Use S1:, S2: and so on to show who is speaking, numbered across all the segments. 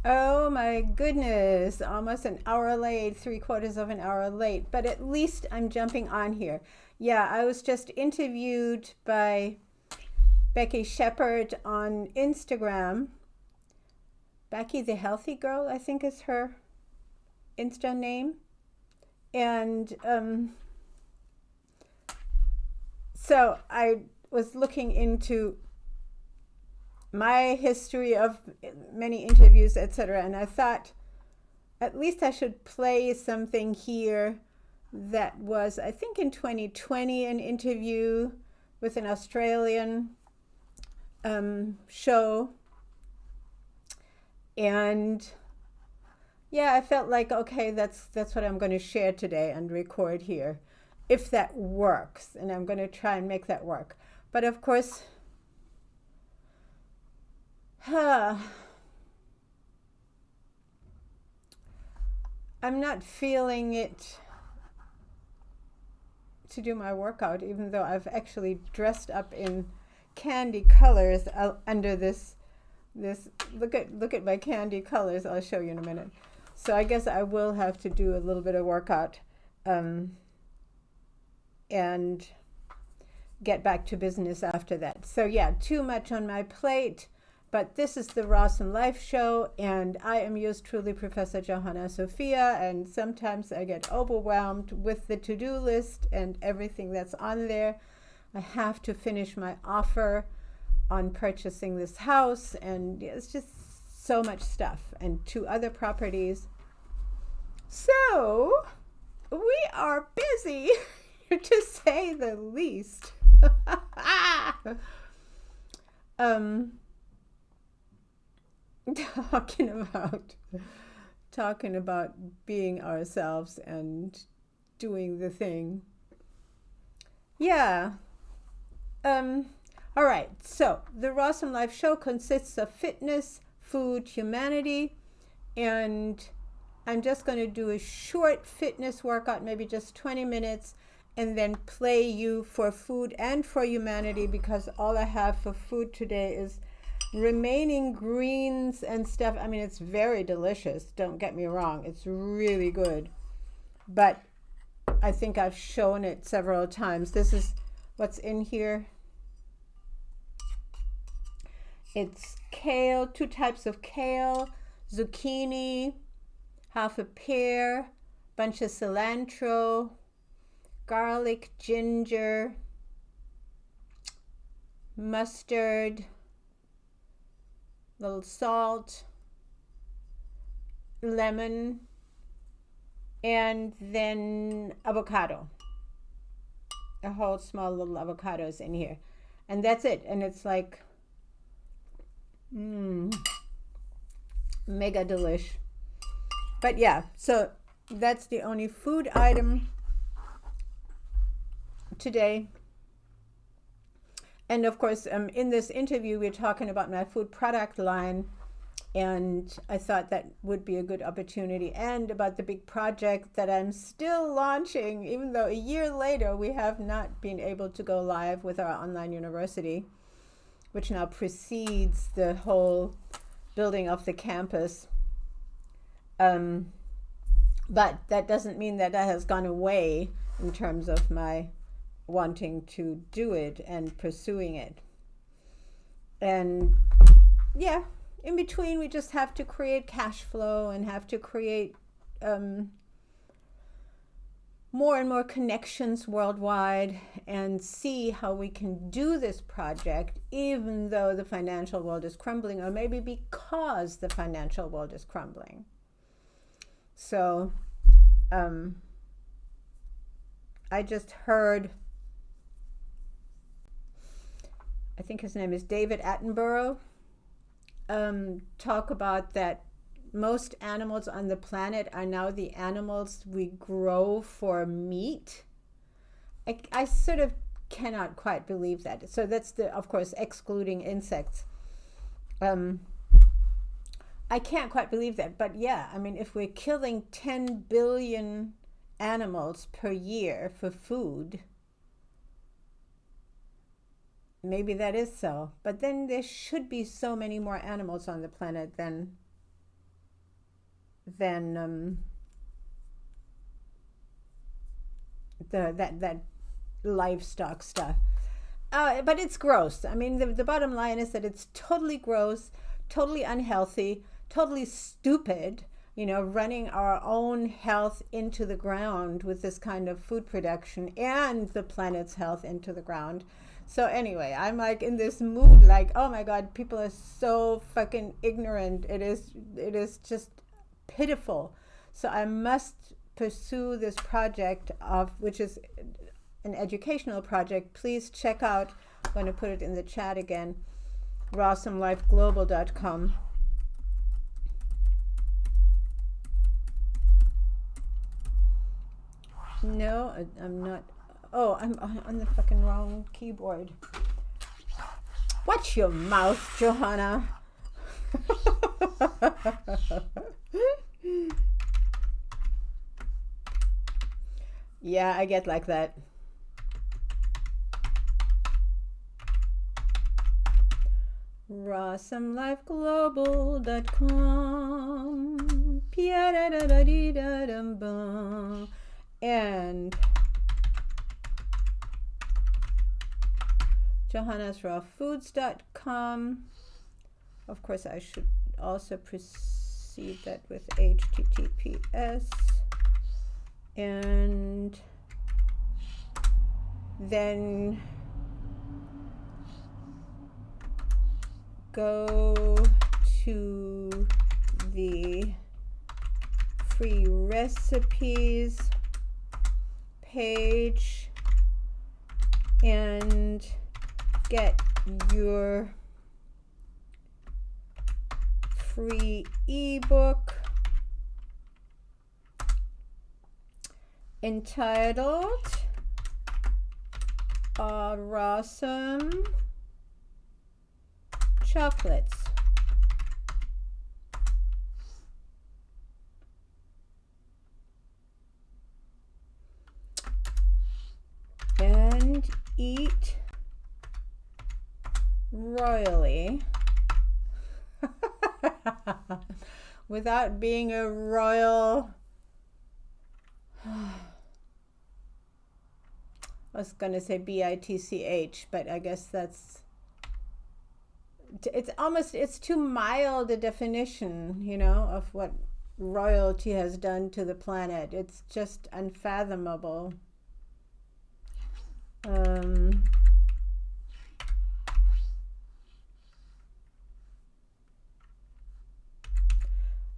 S1: Oh my goodness, almost an hour late, three-quarters of an hour late, but at least I'm jumping on here. Yeah, I was just interviewed by Becky Shepherd on Instagram. Becky the Healthy Girl, I think is her Insta name. And so I was looking into my history of many interviews, etc. And I thought at least I should play something here that was, I think, in 2020, an interview with an Australian show. And yeah, I felt like, okay, that's what I'm going to share today and record here, if that works. And I'm going to try and make that work. But of course, I'm not feeling it to do my workout, even though I've actually dressed up in candy colors under this. Look at my candy colors. I'll show you in a minute. So I guess I will have to do a little bit of workout, and get back to business after that. So yeah, too much on my plate. But this is the RAL Life Show, and I am yours truly, Professor Johanna Sophia, and sometimes I get overwhelmed with the to-do list and everything that's on there. I have to finish my offer on purchasing this house, and it's just so much stuff, and two other properties. So we are busy, to say the least. um, talking about talking about being ourselves and doing the thing. Yeah. Um, all right. So the Rawsome Life Show consists of fitness, food, humanity, and I'm just going to do a short fitness workout, maybe just 20 minutes, and then play you for food and for humanity, because all I have for food today is remaining greens and stuff. I mean, it's very delicious. Don't get me wrong. It's really good. But I think I've shown it several times. This is what's in here. It's kale, two types of kale, zucchini, half a pear, bunch of cilantro, garlic, ginger, mustard, little salt, lemon, and then avocado. A whole small little avocados in here. And that's it. And it's like mega delish. But yeah, so that's the only food item today. And of course, in this interview, we're talking about my food product line, and I thought that would be a good opportunity, and about the big project that I'm still launching, even though a year later we have not been able to go live with our online university, which now precedes the whole building of the campus. But that doesn't mean that has gone away in terms of my wanting to do it and pursuing it. And yeah, in between, we just have to create cash flow and have to create more and more connections worldwide, and see how we can do this project even though the financial world is crumbling, or maybe because the financial world is crumbling. So I just heard, I think his name is David Attenborough, talk about that most animals on the planet are now the animals we grow for meat. I sort of cannot quite believe that. So that's of course, excluding insects. I can't quite believe that. But yeah, I mean, if we're killing 10 billion animals per year for food, maybe that is so. But then there should be so many more animals on the planet than than that livestock stuff. But it's gross. I mean, the bottom line is that it's totally gross, totally unhealthy, totally stupid, running our own health into the ground with this kind of food production and the planet's health into the ground. So anyway, I'm like in this mood like, oh my God, people are so fucking ignorant. It is just pitiful. So I must pursue this project which is an educational project. Please check out, I'm going to put it in the chat again, rawsomelifeglobal.com. No, I'm not. Oh, I'm on the fucking wrong keyboard. Watch your mouth, Johanna. Yeah, I get like that. rawsomelifeglobal.com. And johannasrawfoods.com. Of course, I should also precede that with HTTPS. And then go to the free recipes page and get your free ebook entitled Awesome Chocolates. And eat royally without being a royal. I was going to say bitch, but I guess it's too mild a definition, of what royalty has done to the planet. It's just unfathomable.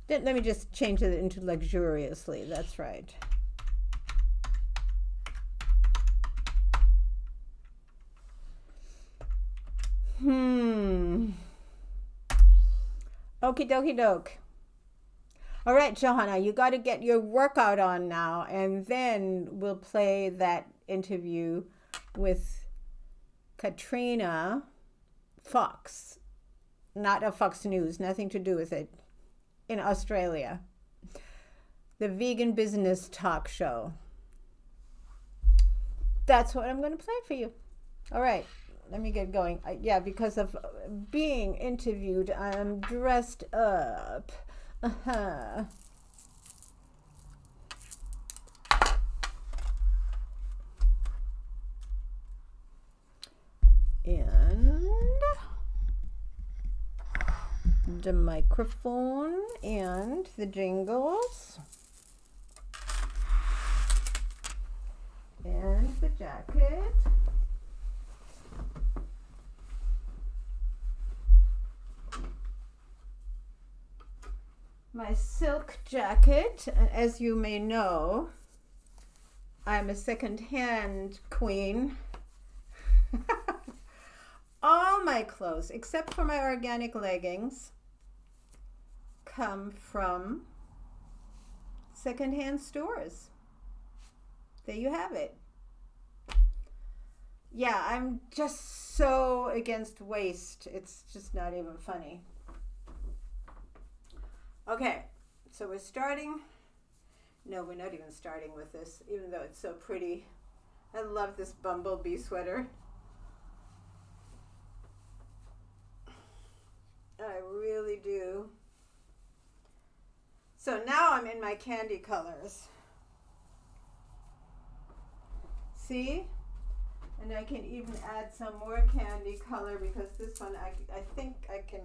S1: Let me just change it into luxuriously. That's right. Okie dokie doke. All right, Johanna, you got to get your workout on now, and then we'll play that interview with Katrina Fox, not of Fox News, nothing to do with it, in Australia. The vegan business talk show. That's what I'm going to play for you. All right. Let me get going. Yeah, because of being interviewed, I'm dressed up. And the microphone and the jingles. And the jacket. My silk jacket. As you may know, I'm a second-hand queen. All my clothes, except for my organic leggings, come from second-hand stores. There you have it. Yeah, I'm just so against waste. It's just not even funny. Okay, so we're starting. No, we're not even starting with this, even though it's so pretty. I love this bumblebee sweater. I really do. So now I'm in my candy colors. See? And I can even add some more candy color because this one I think I can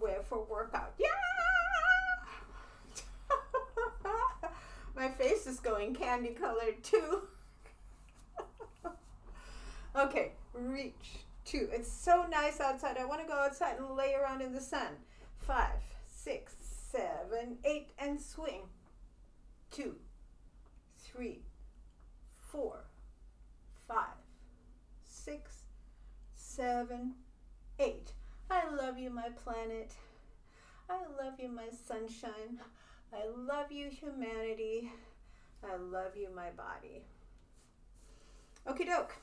S1: wear for workout. Yeah! My face is going candy colored too. Okay, reach. 2. It's so nice outside. I want to go outside and lay around in the sun. 5, 6, 7, 8, and swing. 2, 3, 4, 5, 6, 7, 8. I love you, my planet. I love you, my sunshine. I love you, humanity. I love you, my body. Okie doke.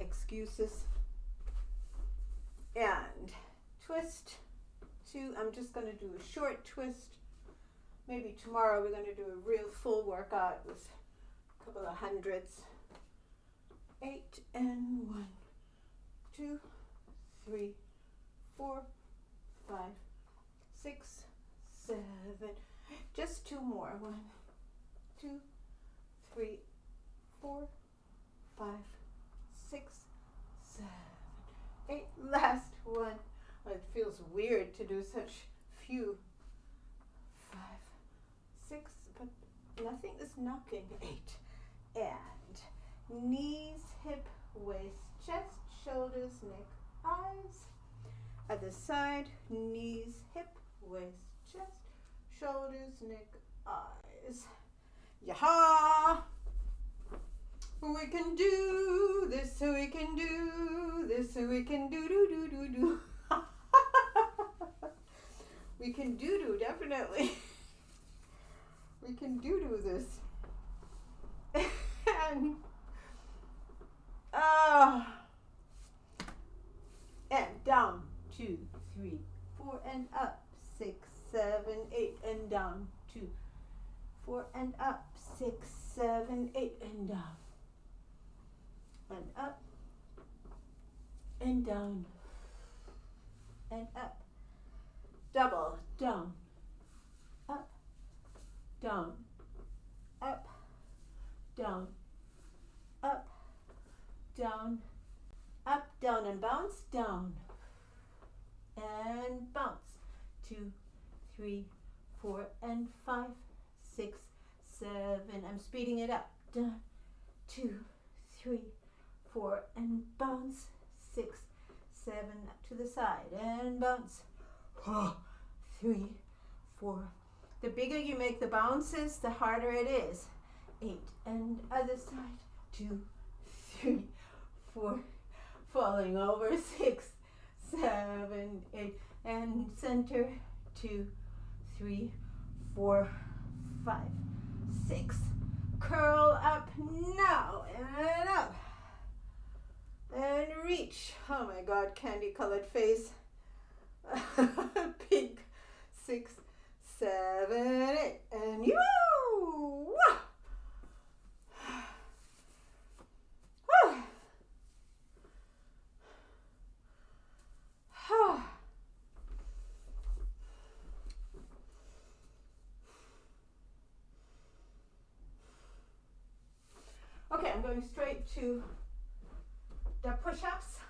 S1: Excuses. And twist. 2. I'm just going to do a short twist. Maybe tomorrow we're going to do a real full workout with a couple of hundreds. 8 and 1, 2, 3, 4, 5, 6, 7. Just 2 more. 1, 2, 3, 4, 5, 6, 7, 8. Last one. Oh, it feels weird to do such few. 5, 6, but nothing is knocking. 8. And knees, hip, waist, chest, shoulders, neck, eyes. Other side, knees, hip, waist, chest, shoulders, neck, eyes. Yaha! We can do this, we can do this, we can do. We can do, definitely. We can do this. And and down. 2, 3, 4, and up. 6, 7, 8, and down. 2, 4, and up. 6, 7, 8, and down. And up. And down. And up. Double. Down. Up. Down. Up. Down. Up. Down. Up, down, and bounce. Down. And bounce. 2, 3, 4, and 5, 6, 7. I'm speeding it up. Down. 2, 3, 4, and bounce. 6, 7. Up to the side and bounce. 3, 4. The bigger you make the bounces, the harder it is. 8 and other side. 2, 3, 4. Falling over. 6, 7, 8, and center. 2, 3, 4, 5, 6. Curl up now and up. And reach. Oh my God, candy colored face. Pink. 6, 7, 8. And you. Okay, I'm going straight to the push-ups.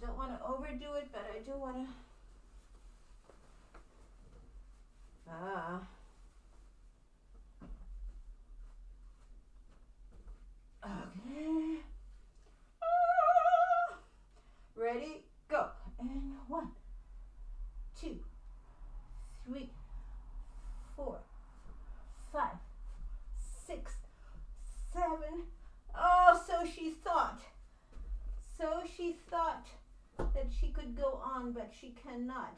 S1: Don't want to overdo it, but I do want to. Okay. Ready? Go. And 1, 2, 3, 4, 5, 6, 7. Oh, so she thought. So she thought that she could go on, but she cannot.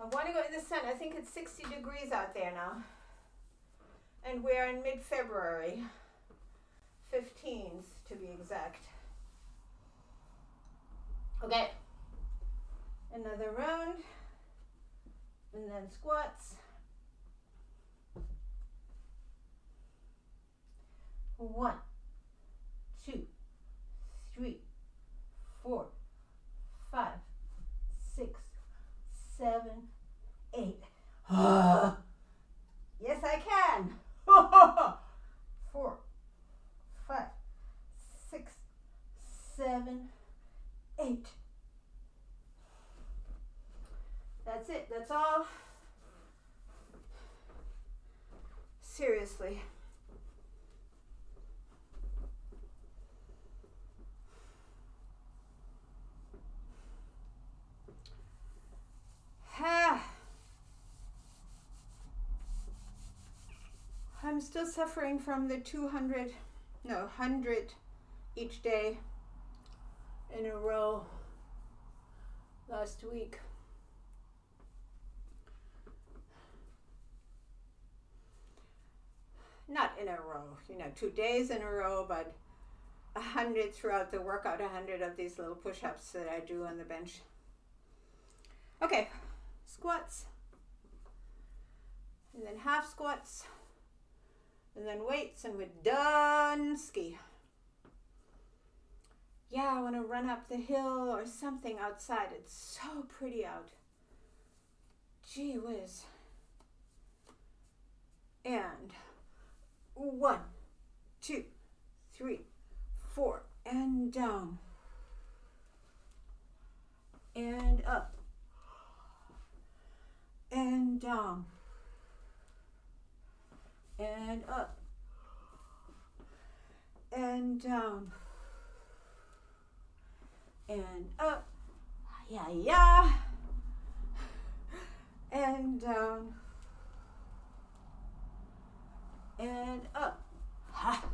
S1: I want to go in the sun. I think it's 60 degrees out there now. And we're in mid-February. 15th to be exact. Okay. Another round. And then squats. 1, 2, 3, 4, 5, 6, 7, 8. Yes, I can. 4, 5, 6, 7, 8. That's it. That's all. Seriously. I'm still suffering from the 100 each day in a row last week. Not in a row, 2 days in a row, but 100 throughout the workout, 100 of these little push-ups that I do on the bench. Okay, squats, and then half squats, and then weights, and we're done ski. Yeah, I want to run up the hill or something outside. It's so pretty out. Gee whiz. And 1, 2, 3, 4, and down. And up. And down. And up. And down. And up. Yeah, yeah. And down. And up. Ha.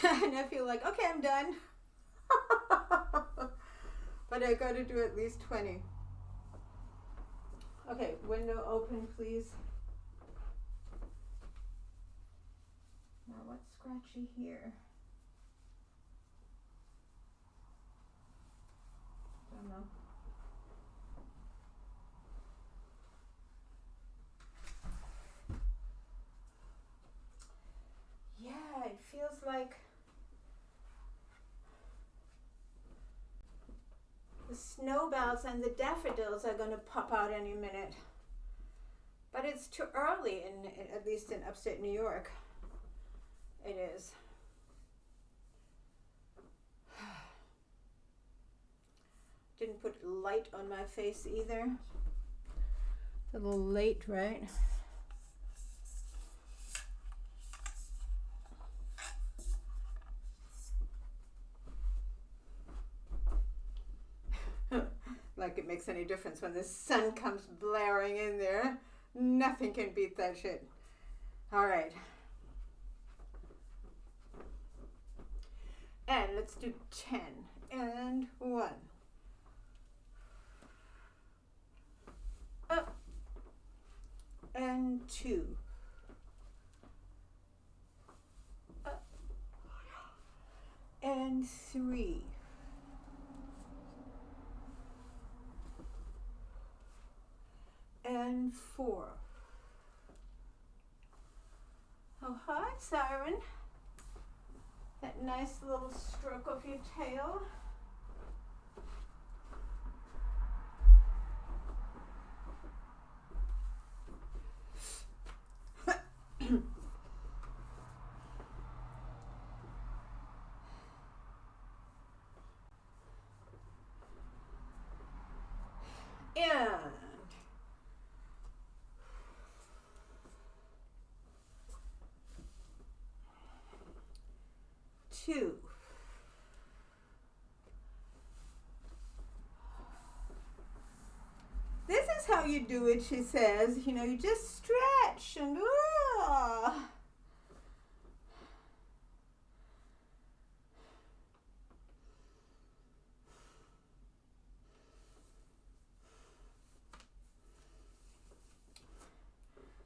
S1: And I feel like, okay, I'm done. But I got to do at least 20. Okay, window open, please. Now what's scratchy here? Don't know. Yeah, it feels like the snowballs and the daffodils are going to pop out any minute. But it's too early, at least in upstate New York. It is. Didn't put light on my face either. It's a little late, right? Like it makes any difference when the sun comes blaring in there. Nothing can beat that shit. All right. And let's do 10. And 1. Up. And 2. Up. And 3. And 4. Oh, hi, Siren. That nice little stroke of your tail. And 2. This is how you do it, she says. You just stretch and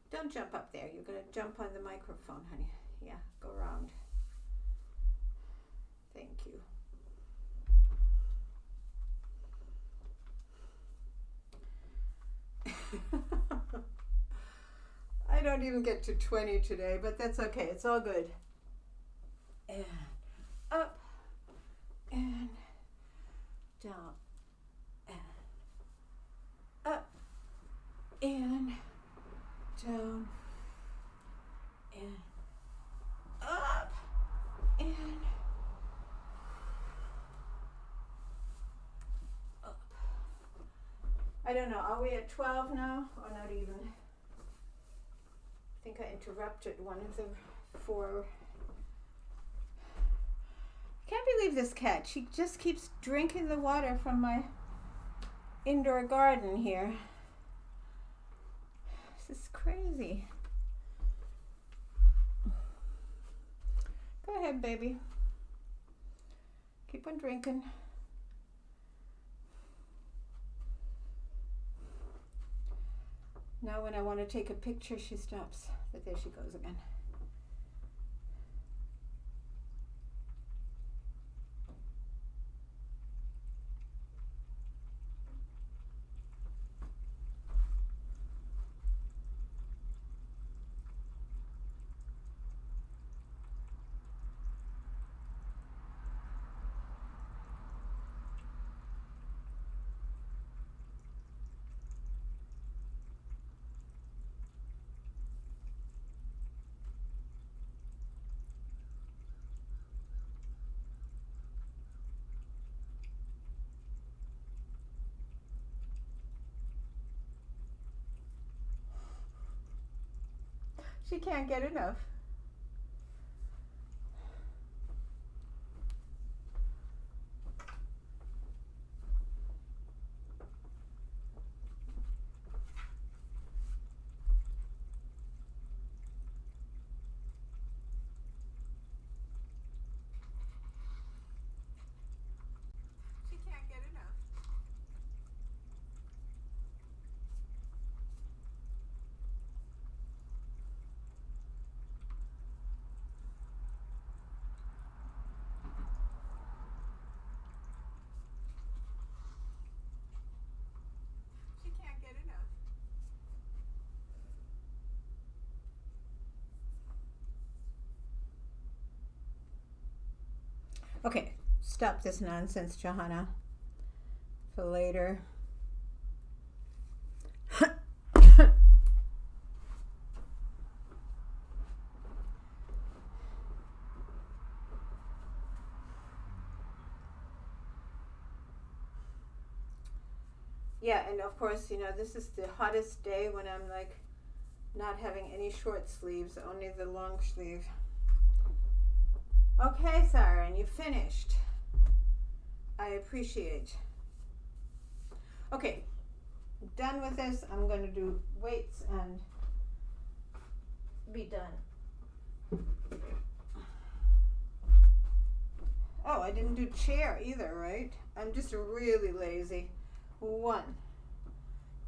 S1: Don't Don't jump up there. You're going to jump on the microphone, honey. Yeah, go around. Thank you. I don't even get to 20 today, but that's okay. It's all good. And up and down and up and down and up and up. I don't know, are we at 12 now or not even? I think I interrupted one of the 4. I can't believe this cat. She just keeps drinking the water from my indoor garden here. This is crazy. Go ahead, baby. Keep on drinking. Now when I want to take a picture, she stops. But there she goes again. She can't get enough. She can't get enough. Okay, stop this nonsense, Johanna, for later. Yeah, and of course, you know, this is the hottest day when I'm like not having any short sleeves, only the long sleeve. Okay, Sarah, and you finished. I appreciate. Okay, done with this. I'm going to do weights and be done. Oh, I didn't do chair either, right? I'm just really lazy. 1,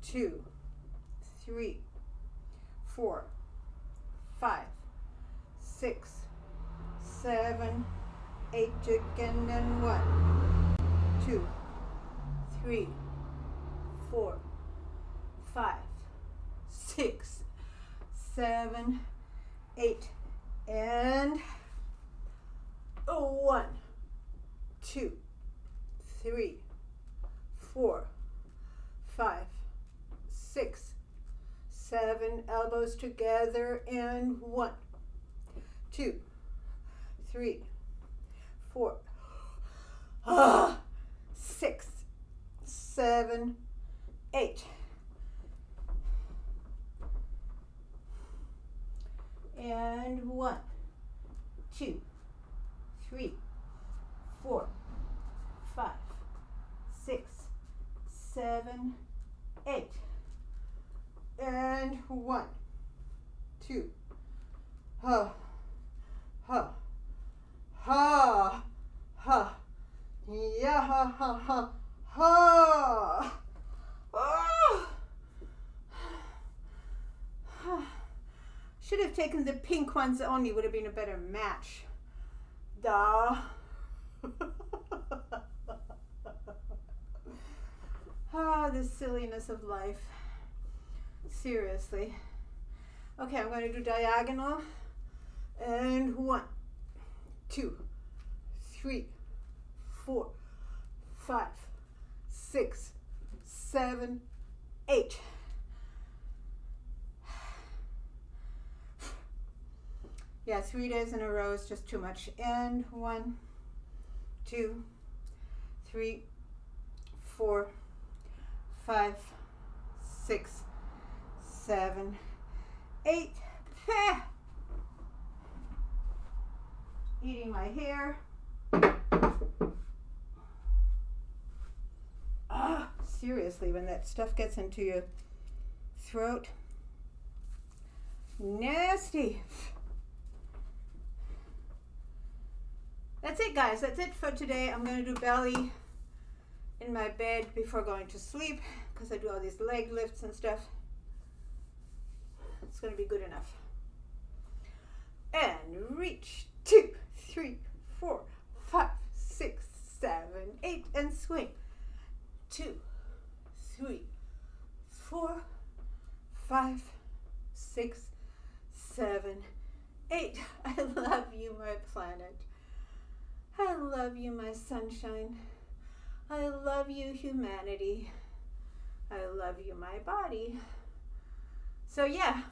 S1: 2, 3, 4, 5, 6, 7, 8 again, and 1, 2, 3, 4, 5, 6, 7, 8, and 1, 2, 3, 4, 5, 6, 7, elbows together, and 1, 2, 3, 4, 6, 7, 8. And 1, 2, 3, 4, 5, 6, 7, 8. And 1, 2, ha, ha, ha, ha, yeah, ha, ha, ha, ha. Oh. Should have taken the pink ones only, would have been a better match. Duh. Ah, the silliness of life. Seriously. Okay, I'm going to do diagonal. And 1, 2, 3, 4, 5, 6, 7, 8. Yeah, 3 days in a row is just too much. And 1, 2, 3, 4, 5, 6, 7, 8. Eating my hair. Ah, seriously, when that stuff gets into your throat, nasty. That's it, guys. That's it for today. I'm going to do belly in my bed before going to sleep because I do all these leg lifts and stuff. It's going to be good enough. And reach 2, 3, 4, 5, 6, 7, 8, and swing. 2, 3, 4, 5, 6, 7, 8. I love you, my planet. I love you, my sunshine. I love you, humanity. I love you, my body. So yeah,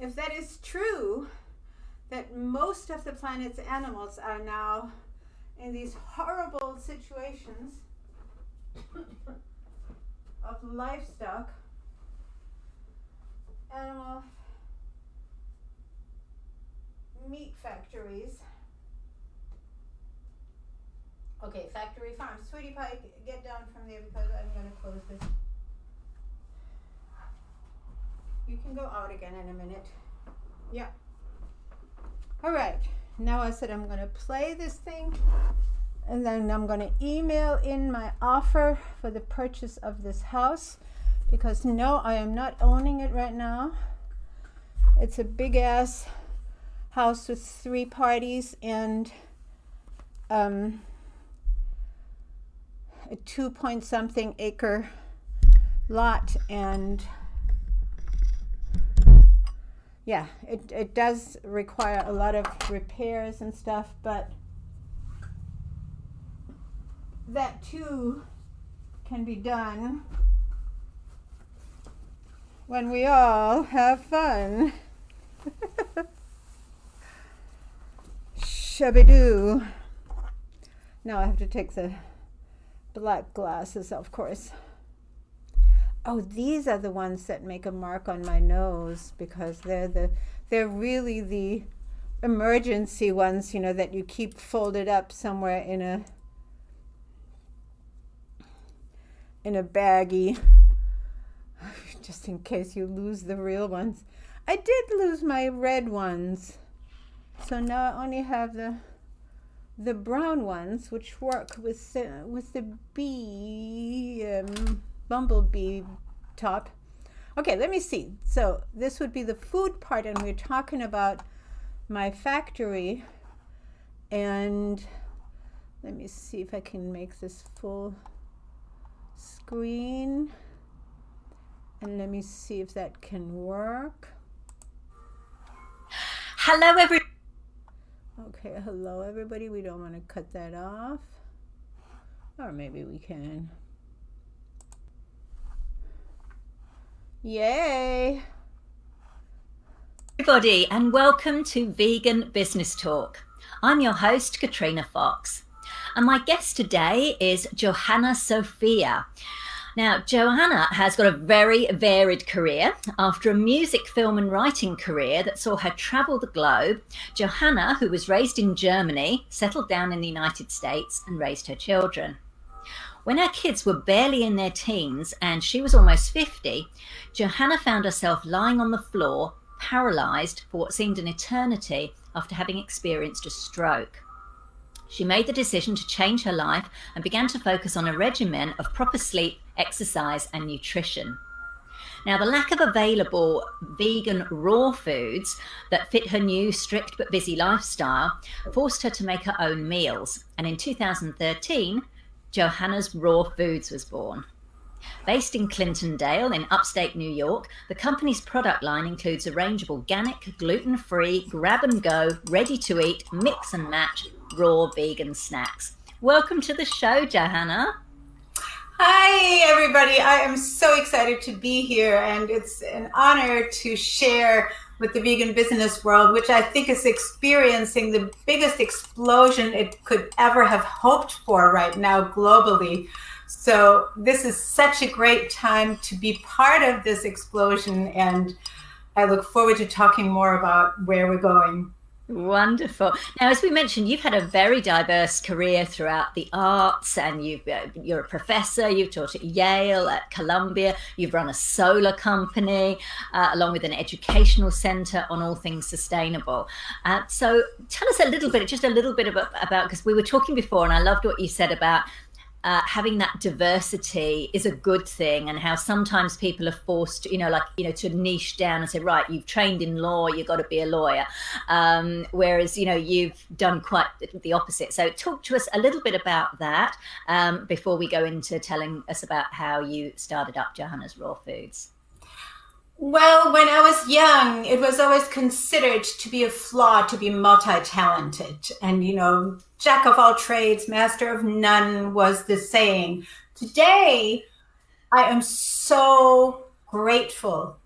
S1: if that is true, that most of the planet's animals are now in these horrible situations of livestock, animal meat factories. Okay, factory farms. Sweetie Pie, get down from there because I'm going to close this. You can go out again in a minute. Yeah. All right. Now I said I'm going to play this thing, and then I'm going to email in my offer for the purchase of this house, because no, I am not owning it right now. It's a big ass house with 3 parties and a 2-point-something acre lot, and yeah, it does require a lot of repairs and stuff, but that too can be done when we all have fun. Shabadoo. Now I have to take the black glasses, of course. Oh, these are the ones that make a mark on my nose, because they're really the emergency ones, you know, that you keep folded up somewhere in a baggie, just in case you lose the real ones. I did lose my red ones, so now I only have the brown ones, which work with the bumblebee top. Okay, let me see. So this would be the food part, and we're talking about my factory. And let me see if I can make this full screen, and let me see if that can work.
S2: Hello everyone.
S1: Okay, hello everybody. We don't want to cut that off, or maybe we can. Yay!
S2: Everybody, and welcome to Vegan Business Talk. I'm your host, Katrina Fox, and my guest today is Johanna Sophia. Now, Johanna has got a very varied career. After a music, film and writing career that saw her travel the globe, Johanna, who was raised in Germany, settled down in the United States and raised her children. When her kids were barely in their teens and she was almost 50, Johanna found herself lying on the floor, paralyzed for what seemed an eternity after having experienced a stroke. She made the decision to change her life and began to focus on a regimen of proper sleep, exercise and nutrition. Now, the lack of available vegan raw foods that fit her new strict but busy lifestyle forced her to make her own meals. And in 2013, Johanna's Raw Foods was born. Based in Clintondale in upstate New York, the company's product line includes a range of organic, gluten-free, grab-and-go, ready-to-eat, mix and match, raw vegan snacks. Welcome to the show, Johanna.
S1: Hi, everybody. I am so excited to be here, and it's an honor to share with the vegan business world, which I think is experiencing the biggest explosion it could ever have hoped for right now globally. So this is such a great time to be part of this explosion, and I look forward to talking more about where we're going.
S2: Wonderful. Now, as we mentioned, you've had a very diverse career throughout the arts, and you're a professor. You've taught at Yale, at Columbia. You've run a solar company, along with an educational center on all things sustainable. So tell us just a little bit about, because we were talking before, and I loved what you said about having that diversity is a good thing, and how sometimes people are forced, to niche down and say, right, you've trained in law, you've got to be a lawyer. Whereas, you've done quite the opposite. So talk to us a little bit about that before we go into telling us about how you started up Johanna's Raw Foods.
S1: Well, when I was young, it was always considered to be a flaw to be multi-talented. And, jack of all trades, master of none was the saying. Today, I am so grateful,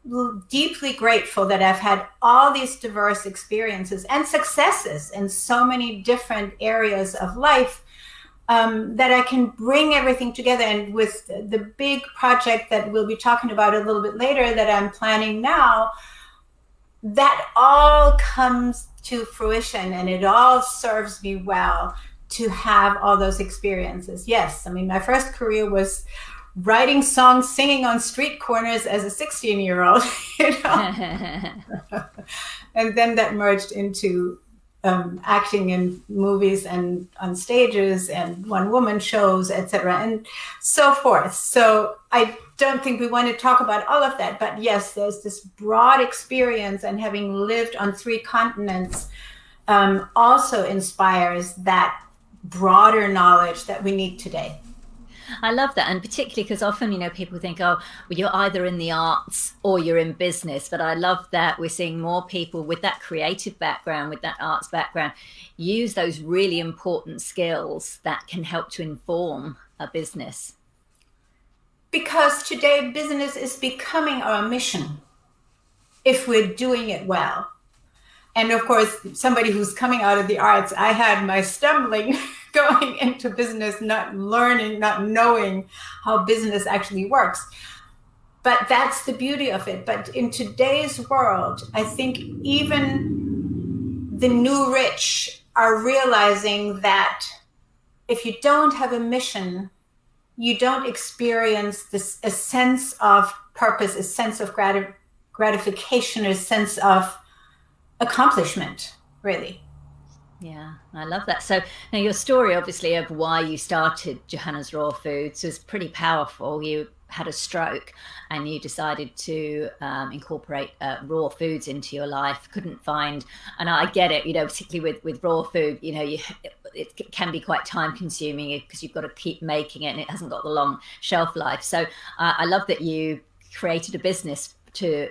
S1: deeply grateful that I've had all these diverse experiences and successes in so many different areas of life. That I can bring everything together. And with the big project that we'll be talking about a little bit later that I'm planning now, that all comes to fruition, and it all serves me well to have all those experiences. Yes, my first career was writing songs, singing on street corners as a 16-year-old, and then that merged into acting in movies and on stages and one-woman shows, etc., and so forth. So I don't think we want to talk about all of that, but yes, there's this broad experience, and having lived on 3 continents also inspires that broader knowledge that we need today.
S2: I love that. And particularly because often, people think, oh, well, you're either in the arts or you're in business. But I love that we're seeing more people with that creative background, with that arts background, use those really important skills that can help to inform a business.
S1: Because today business is becoming our mission if we're doing it well. And of course, somebody who's coming out of the arts, I had my stumbling going into business, not learning, not knowing how business actually works. But that's the beauty of it. But in today's world, I think even the new rich are realizing that if you don't have a mission, you don't experience a sense of purpose, a sense of gratification, a sense of accomplishment, really.
S2: Yeah, I love that. So now your story, obviously, of why you started Johanna's Raw Foods is pretty powerful. You had a stroke and you decided to incorporate raw foods into your life. Couldn't find, and I get it, particularly with raw food, it can be quite time consuming because you've got to keep making it and it hasn't got the long shelf life. So I love that you created a business to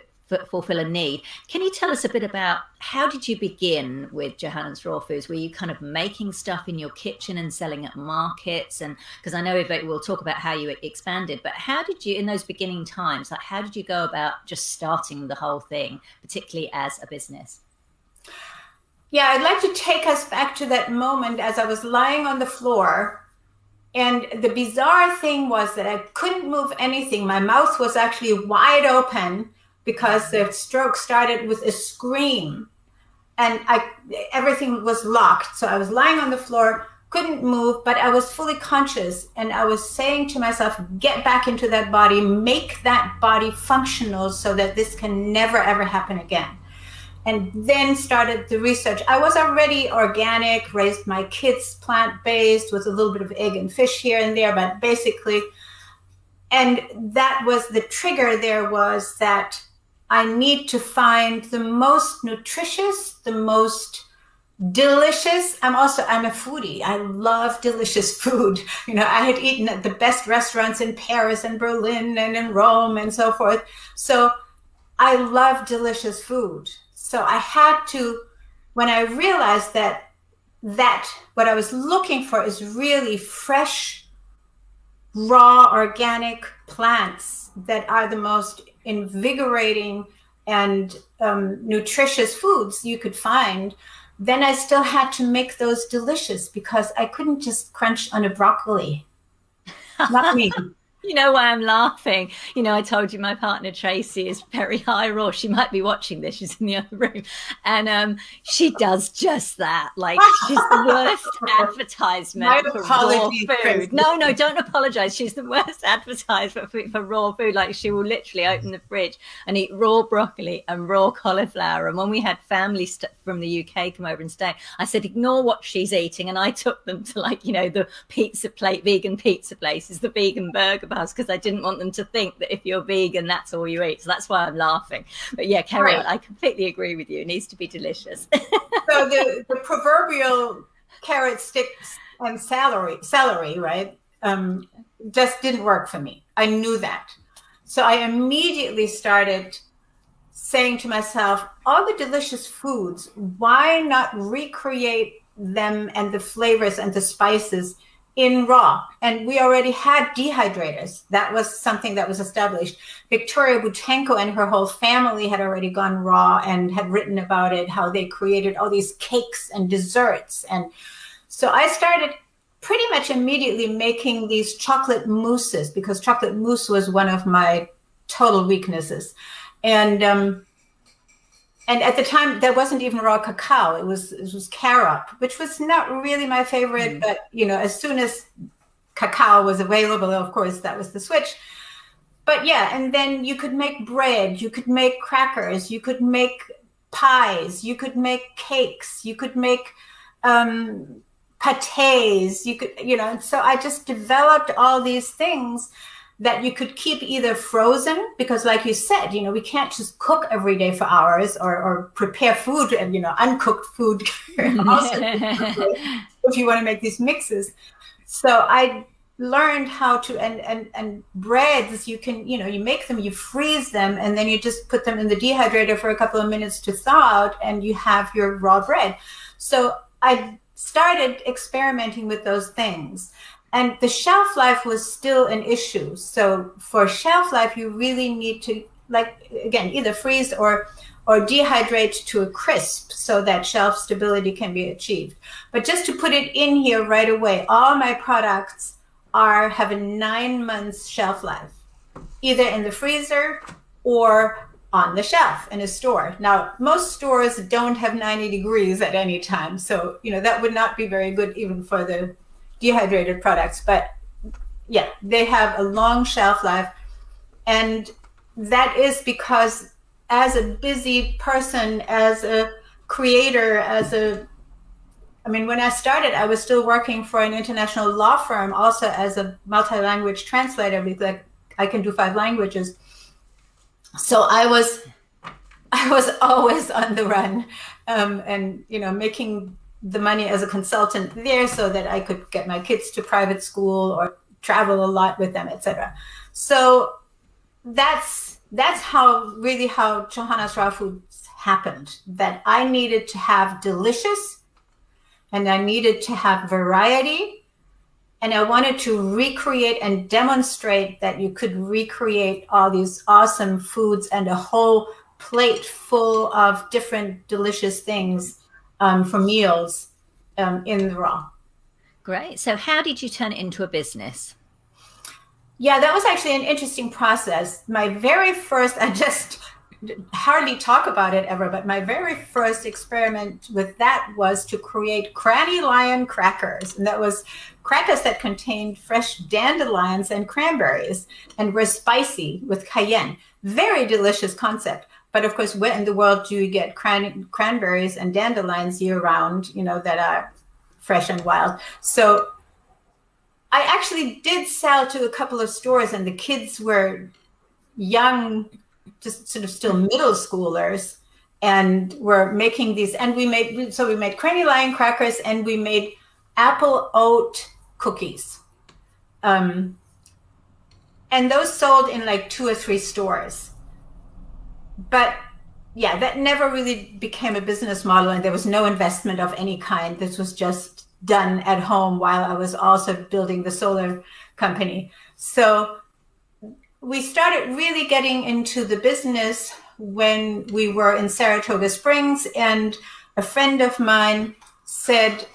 S2: fulfill a need. Can you tell us a bit about how did you begin with Johanna's Raw Foods? Were you kind of making stuff in your kitchen and selling at markets? And because I know we'll talk about how you expanded, but how did you, in those beginning times, how did you go about just starting the whole thing, particularly as a business?
S1: Yeah, I'd like to take us back to that moment as I was lying on the floor. And the bizarre thing was that I couldn't move anything. My mouth was actually wide open, because the stroke started with a scream, and everything was locked. So I was lying on the floor, couldn't move, but I was fully conscious. And I was saying to myself, get back into that body, make that body functional so that this can never, ever happen again. And then started the research. I was already organic, raised my kids plant-based with a little bit of egg and fish here and there, but basically And that was the trigger. There was that I need to find the most nutritious, the most delicious. I'm a foodie. I love delicious food. I had eaten at the best restaurants in Paris and Berlin and in Rome and so forth. So I love delicious food. So I had to, when I realized that what I was looking for is really fresh, raw, organic plants that are the most invigorating and nutritious foods you could find, then I still had to make those delicious because I couldn't just crunch on a broccoli. Not me.
S2: You know why I'm laughing? I told you my partner Tracy is very high raw. She might be watching this. She's in the other room. And she does just that. Like, she's the worst advertisement for raw food. Tracy. No, don't apologize. She's the worst advertisement for raw food. Like, she will literally open the fridge and eat raw broccoli and raw cauliflower. And when we had family from the UK come over and stay, I said, ignore what she's eating. And I took them to, like, the vegan pizza places, the vegan burger bars, because I didn't want them to think that if you're vegan, that's all you eat. So that's why I'm laughing. But yeah, carry on. I completely agree with you. It needs to be delicious.
S1: So the proverbial carrot sticks and celery, right? Just didn't work for me. I knew that. So I immediately started saying to myself, all the delicious foods, why not recreate them and the flavors and the spices in raw? And we already had dehydrators. That was something that was established. Victoria Butenko and her whole family had already gone raw and had written about it, how they created all these cakes and desserts. And so I started pretty much immediately making these chocolate mousses, because chocolate mousse was one of my total weaknesses. And at the time, there wasn't even raw cacao. It was carob, which was not really my favorite. But, as soon as cacao was available, of course, that was the switch. But yeah, and then you could make bread, you could make crackers, you could make pies, you could make cakes, you could make pâtés, you could, so I just developed all these things that you could keep either frozen, because like you said, we can't just cook every day for hours or prepare food and, uncooked food also if you want to make these mixes. So I learned how to, and breads, you can, you make them, you freeze them, and then you just put them in the dehydrator for a couple of minutes to thaw out, and you have your raw bread. So I started experimenting with those things. And the shelf life was still an issue. So for shelf life, you really need to, again, either freeze or dehydrate to a crisp so that shelf stability can be achieved. But just to put it in here right away, all my products have a 9 months shelf life, either in the freezer or on the shelf in a store. Now, most stores don't have 90 degrees at any time. So, that would not be very good even for the dehydrated products, but yeah, they have a long shelf life. And that is because as a busy person, as a creator, when I started, I was still working for an international law firm, also as a multi-language translator, because I can do 5 languages. So I was always on the run, and making the money as a consultant there so that I could get my kids to private school or travel a lot with them, etc. So that's how Johanna's Raw Foods happened, that I needed to have delicious and I needed to have variety, and I wanted to recreate and demonstrate that you could recreate all these awesome foods and a whole plate full of different delicious things for meals in the raw.
S2: Great. So how did you turn it into a business?
S1: Yeah, that was actually an interesting process. My very first, I just hardly talk about it ever, but my very first experiment with that was to create Cranny Lion crackers. And that was crackers that contained fresh dandelions and cranberries and were spicy with cayenne. Very delicious concept. But of course, where in the world do you get cranberries and dandelions year round, that are fresh and wild? So I actually did sell to a couple of stores, and the kids were young, just sort of still middle schoolers, and were making these. And we made cranialion crackers, and we made apple oat cookies. And those sold in like 2 or 3 stores. But yeah, that never really became a business model, and there was no investment of any kind. This was just done at home while I was also building the solar company. So we started really getting into the business when we were in Saratoga Springs, and a friend of mine said,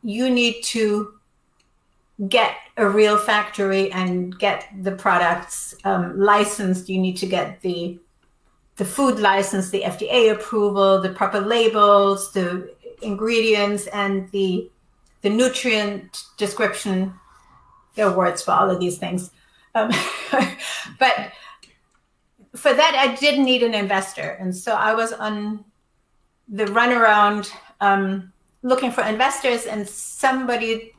S1: you need to get a real factory and get the products licensed. You need to get the food license, the FDA approval, the proper labels, the ingredients, and the nutrient description. There are words for all of these things. But for that, I did need an investor. And so I was on the runaround looking for investors, and somebody,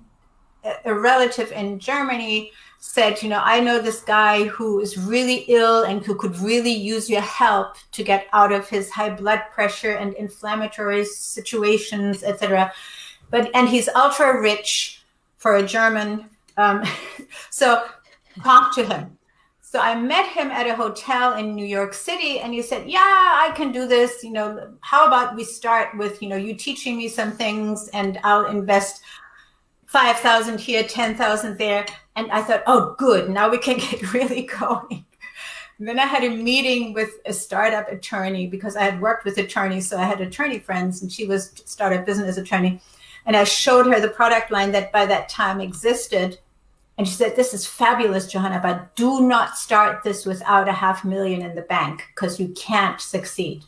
S1: a relative in Germany, said, I know this guy who is really ill and who could really use your help to get out of his high blood pressure and inflammatory situations, etc. And he's ultra rich for a German. So talk to him. So I met him at a hotel in New York City, and he said, yeah, I can do this. How about we start with, you teaching me some things, and I'll invest 5,000 here, 10,000 there. And I thought, oh, good. Now we can get really going. And then I had a meeting with a startup attorney, because I had worked with attorneys. So I had attorney friends, and she was a startup business attorney. And I showed her the product line that by that time existed. And she said, this is fabulous, Johanna, but do not start this without $500,000 in the bank, because you can't succeed.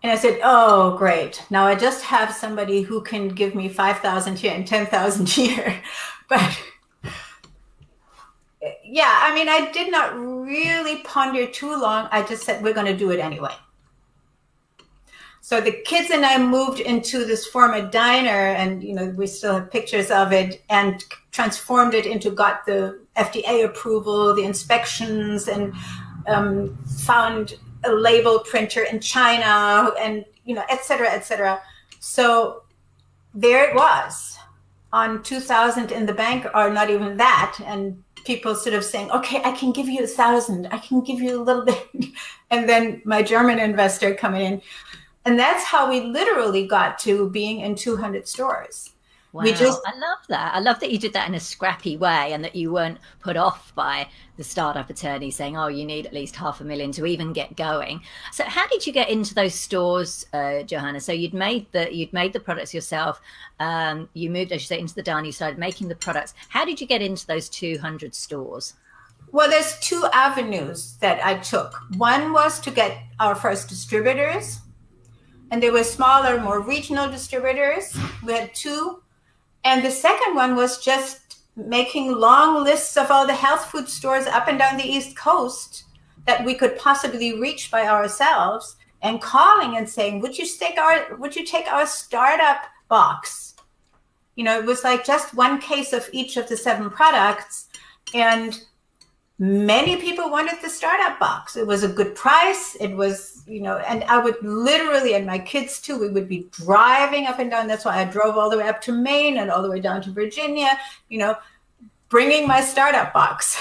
S1: And I said, oh, great. Now I just have somebody who can give me 5,000 here and 10,000 here. But yeah, I did not really ponder too long. I just said, we're going to do it anyway. So the kids and I moved into this former diner, and we still have pictures of it, and transformed it into, got the FDA approval, the inspections, and found a label printer in China, and et cetera, et cetera. So there it was on 2,000 in the bank, or not even that, and people sort of saying, okay, I can give you 1,000, I can give you a little bit, and then my German investor coming in. And that's how we literally got to being in 200 stores.
S2: Wow, I love that. I love that you did that in a scrappy way, and that you weren't put off by the startup attorney saying, oh, you need at least $500,000 to even get going. So how did you get into those stores, Johanna? So you'd made the products yourself. You moved, as you say, into the diner, you started making the products. How did you get into those 200 stores?
S1: Well, there's 2 avenues that I took. One was to get our first distributors, and they were smaller, more regional distributors. We had 2. And the second one was just making long lists of all the health food stores up and down the East Coast that we could possibly reach by ourselves, and calling and saying, would you take our startup box? It was like just one case of each of the 7 products. And many people wanted the startup box. It was a good price. It was, and I would literally, and my kids too, we would be driving up and down. That's why I drove all the way up to Maine and all the way down to Virginia, bringing my startup box.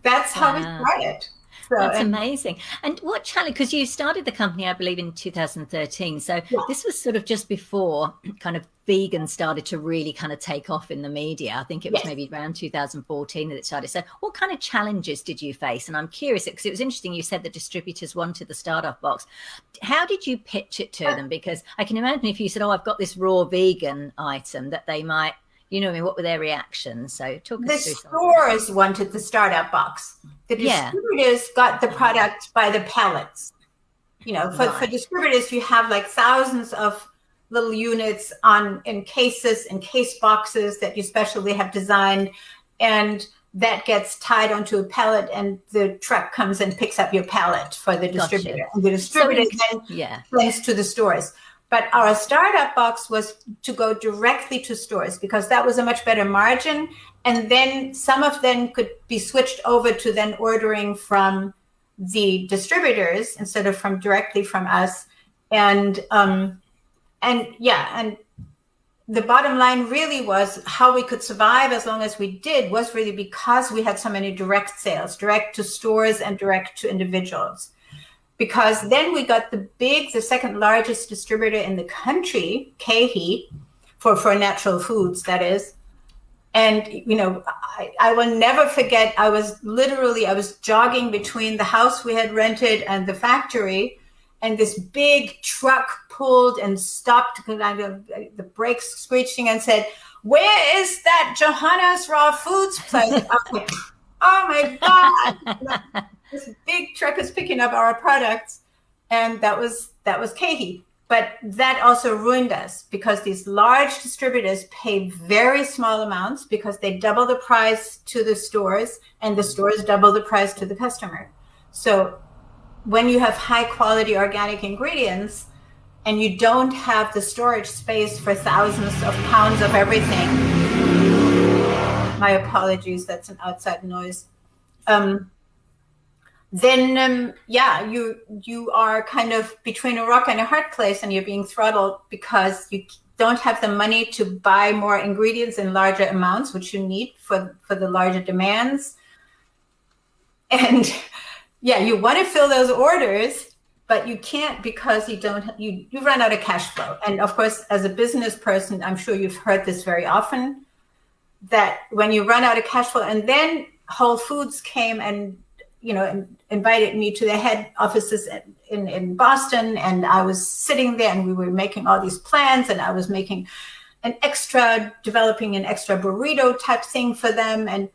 S1: That's how we started. So,
S2: that's amazing. And what challenge, because you started the company, I believe, in 2013. So yeah, this was sort of just before kind of vegan started to really kind of take off in the media. I think it was maybe around 2014 that it started. So what kind of challenges did you face? And I'm curious, because it was interesting, you said the distributors wanted the startup box. How did you pitch it to them? Because I can imagine if you said, oh, I've got this raw vegan item, that they might, what were their reactions? So talk us through some. The
S1: stores wanted the startup box. The distributors got the product by the pallets. For distributors, you have like thousands of little units in cases and case boxes that you specially have designed, and that gets tied onto a pallet, and the truck comes and picks up your pallet for the distributor. Gotcha. And the distributor then sends to the stores. But our startup box was to go directly to stores because that was a much better margin. And then some of them could be switched over to then ordering from the distributors instead of from directly from us. And the bottom line really was how we could survive as long as we did was really because we had so many direct sales, direct to stores and direct to individuals. Because then we got the second largest distributor in the country, KeHE, for natural foods, that is. And, I will never forget, I was jogging between the house we had rented and the factory, and this big truck pulled and stopped, the brakes screeching, and said, "Where is that Johanna's Raw Foods place?" I was like, oh my God. This big truck is picking up our products, and that was KeHE. But that also ruined us because these large distributors pay very small amounts because they double the price to the stores and the stores double the price to the customer. So when you have high quality organic ingredients and you don't have the storage space for thousands of pounds of everything, my apologies, that's an outside noise. Then you are kind of between a rock and a hard place, and you're being throttled because you don't have the money to buy more ingredients in larger amounts, which you need for the larger demands. And you want to fill those orders, but you can't because you run out of cash flow. And of course, as a business person, I'm sure you've heard this very often, that when you run out of cash flow, and then Whole Foods came and invited me to their head offices in Boston, and I was sitting there and we were making all these plans, and I was developing an extra burrito type thing for them,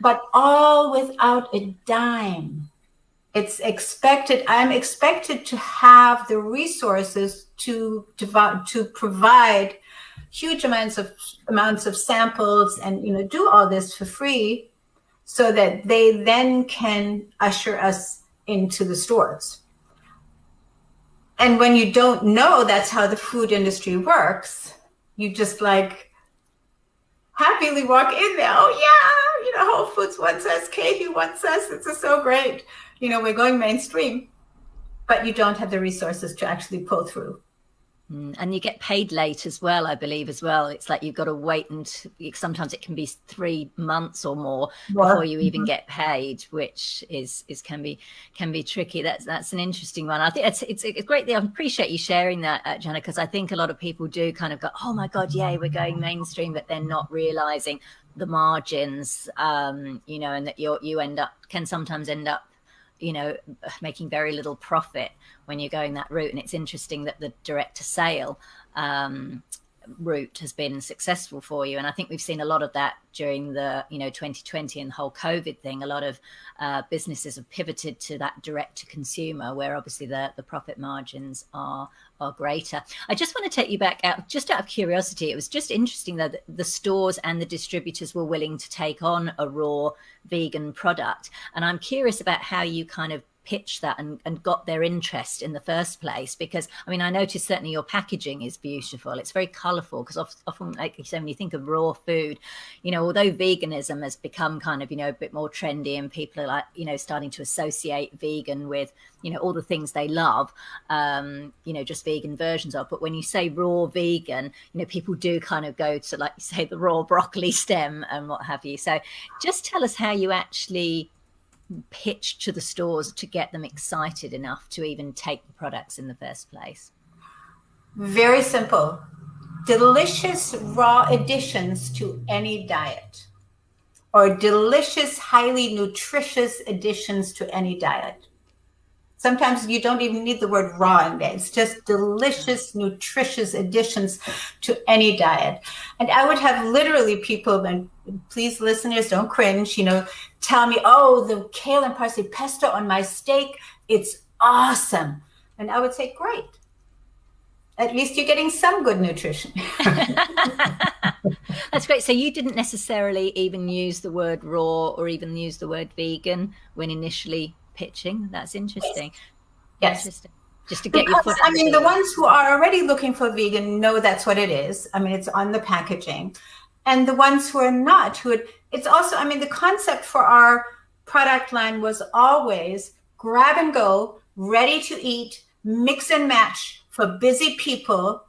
S1: but all without a dime. I'm expected to have the resources to provide huge amounts of samples and do all this for free, so that they then can usher us into the stores. And when you don't know that's how the food industry works, you just happily walk in there. Oh yeah, Whole Foods wants us, KeHE wants us. This is so great. We're going mainstream, but you don't have the resources to actually pull through.
S2: And you get paid late as well, I believe as well. It's like you've got to wait, and sometimes it can be 3 months or more before you even get paid, which can be tricky. That's an interesting one. I think it's great. I appreciate you sharing that, Jana, because I think a lot of people do kind of go, oh my God, yay, we're going mainstream, but they're not realizing the margins, and that you can sometimes end up making very little profit when you're going that route. And it's interesting that the direct to sale route has been successful for you. And I think we've seen a lot of that during the 2020 and the whole COVID thing. A lot of businesses have pivoted to that direct to consumer, where obviously the profit margins are greater. I just want to take you back out of curiosity. It was just interesting that the stores and the distributors were willing to take on a raw vegan product. And I'm curious about how you kind of pitched that and got their interest in the first place, because I noticed certainly your packaging is beautiful. It's very colorful, because often, like you say, when you think of raw food, although veganism has become kind of a bit more trendy, and people are starting to associate vegan with all the things they love, just vegan versions of. But when you say raw vegan, people do kind of go to, like you say, the raw broccoli stem and what have you. So just tell us how you actually pitch to the stores to get them excited enough to even take the products in the first place.
S1: Very simple. Delicious raw additions to any diet, or delicious, highly nutritious additions to any diet. Sometimes you don't even need the word raw in there. It's just delicious, nutritious additions to any diet. And I would have literally people, and please listeners, don't cringe, tell me, oh, the kale and parsley pesto on my steak, it's awesome. And I would say, great. At least you're getting some good nutrition.
S2: That's great. So you didn't necessarily even use the word raw or even use the word vegan when initially pitching. That's interesting.
S1: Yes.
S2: Interesting. just to get your foot
S1: I
S2: in
S1: mean,
S2: the
S1: the ones who are already looking for vegan know that's what it is. I mean, it's on the packaging. And the ones who are not, it's also, I mean, the concept for our product line was always grab and go, ready to eat, mix and match for busy people,